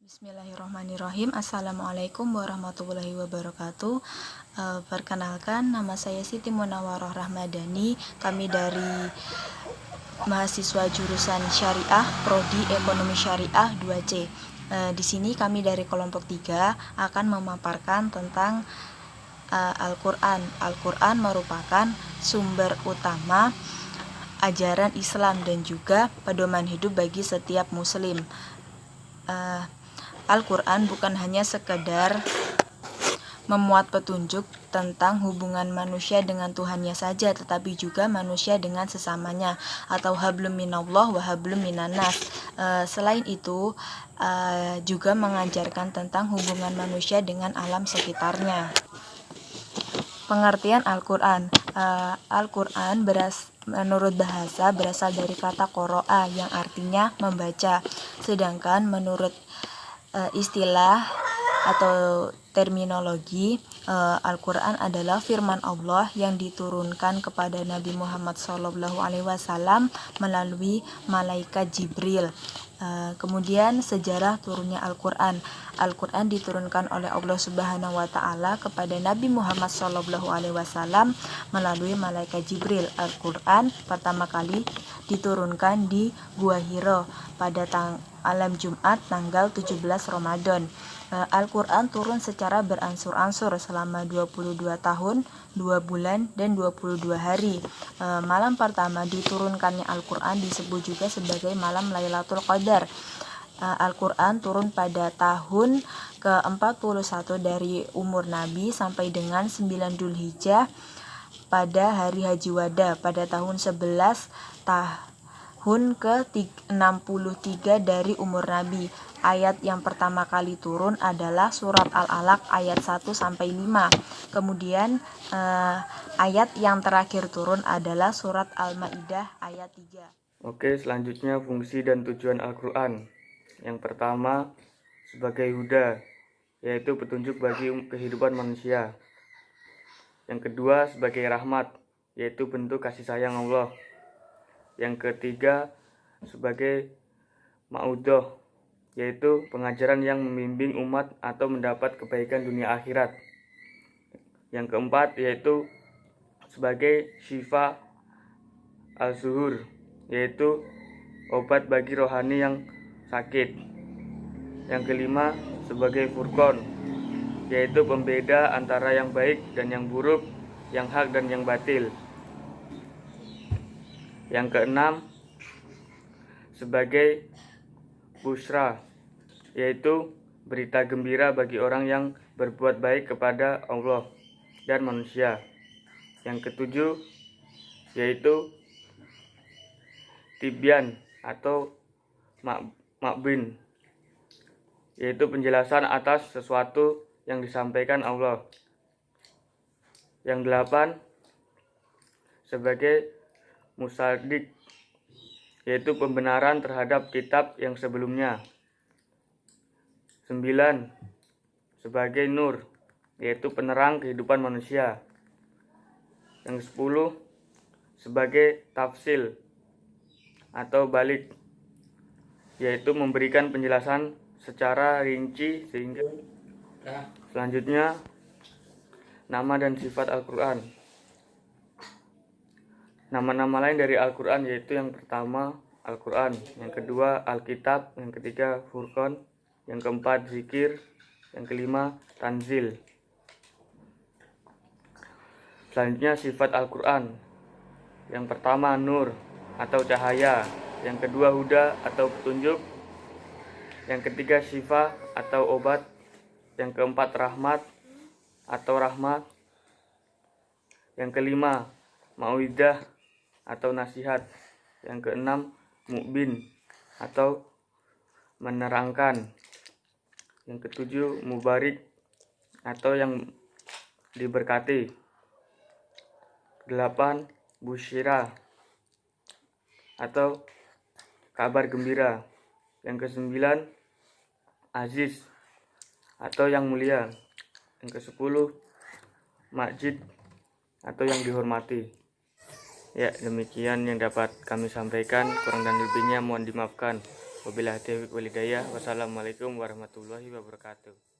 Bismillahirrahmanirrahim. Assalamualaikum warahmatullahi wabarakatuh. Perkenalkan, nama saya Siti Munawwaroh Rahmadani. Kami dari mahasiswa jurusan Syariah, Prodi Ekonomi Syariah 2C. Di sini kami dari kelompok 3 akan memaparkan tentang Al-Quran. Al-Quran merupakan sumber utama ajaran Islam dan juga pedoman hidup bagi setiap muslim. Al-Quran bukan hanya sekedar memuat petunjuk tentang hubungan manusia dengan Tuhannya saja, tetapi juga manusia dengan sesamanya, atau hablum minallah wa hablum minannas. Selain itu, juga mengajarkan tentang hubungan manusia dengan alam sekitarnya. Pengertian Al-Quran. Al-Quran menurut bahasa berasal dari kata qoro'a yang artinya membaca, sedangkan menurut istilah atau terminologi, Al-Quran adalah firman Allah yang diturunkan kepada Nabi Muhammad SAW melalui malaikat Jibril. Kemudian sejarah turunnya Al-Quran. Al-Quran diturunkan oleh Allah Subhanahu wa Ta'ala kepada Nabi Muhammad SAW melalui malaikat Jibril. Al-Quran pertama kali diturunkan di Gua Hiro pada malam Jumat tanggal 17 Ramadan. Al-Quran turun secara beransur-ansur selama 22 tahun, 2 bulan, dan 22 hari. Malam pertama diturunkannya Al-Quran disebut juga sebagai malam Lailatul Qadar. Al-Quran turun pada tahun ke-41 dari umur Nabi sampai dengan 9 Dzulhijjah pada hari Haji Wada pada tahun 11 tahun ke-63 dari umur Nabi. Ayat yang pertama kali turun adalah surat Al-Alaq ayat 1-5. Kemudian ayat yang terakhir turun adalah surat Al-Maidah ayat 3. Oke, selanjutnya fungsi dan tujuan Al-Quran. Yang pertama, sebagai huda, yaitu petunjuk bagi kehidupan manusia. Yang kedua, sebagai rahmat, yaitu bentuk kasih sayang Allah. Yang ketiga, sebagai ma'udoh, yaitu pengajaran yang membimbing umat atau mendapat kebaikan dunia akhirat. Yang keempat, yaitu sebagai syifa al-zuhur, yaitu obat bagi rohani yang sakit. Yang kelima, sebagai furqan, yaitu pembeda antara yang baik dan yang buruk, yang hak dan yang batil. Yang keenam, sebagai busyra, yaitu berita gembira bagi orang yang berbuat baik kepada Allah dan manusia. Yang ketujuh, yaitu tibyan atau makbin, yaitu penjelasan atas sesuatu yang disampaikan Allah. Yang delapan, sebagai musaddiq, yaitu pembenaran terhadap kitab yang sebelumnya. 9, sebagai nur, yaitu penerang kehidupan manusia. Yang 10, sebagai tafsil atau balik, yaitu memberikan penjelasan secara rinci sehingga. Selanjutnya, nama dan sifat Al-Quran. Nama-nama lain dari Al-Quran yaitu yang pertama Al-Quran, yang kedua Alkitab, yang ketiga Furqan, yang keempat Zikir, yang kelima Tanzil. Selanjutnya sifat Al-Quran. Yang pertama Nur atau cahaya, yang kedua Huda atau petunjuk, yang ketiga Syifa atau obat, yang keempat Rahmat atau rahmat, yang kelima Mau'idah atau nasihat, yang keenam Mu'bin atau menerangkan, yang ketujuh Mubarik atau yang diberkati, 8 Busyira atau kabar gembira, yang ke-9 Aziz atau yang mulia, yang ke-10 Majid atau yang dihormati. Ya, demikian yang dapat kami sampaikan, kurang dan lebihnya mohon dimaafkan. Wabillahi taufiq wal hidayah. Wassalamualaikum warahmatullahi wabarakatuh.